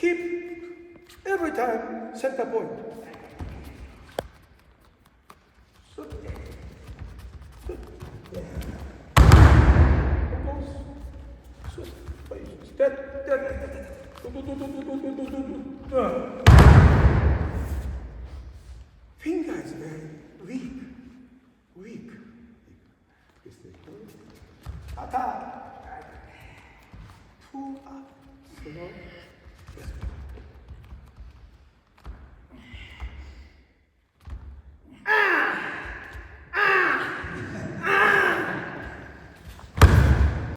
keep every time center point. Finger is very weak. Attack. Two up, slow.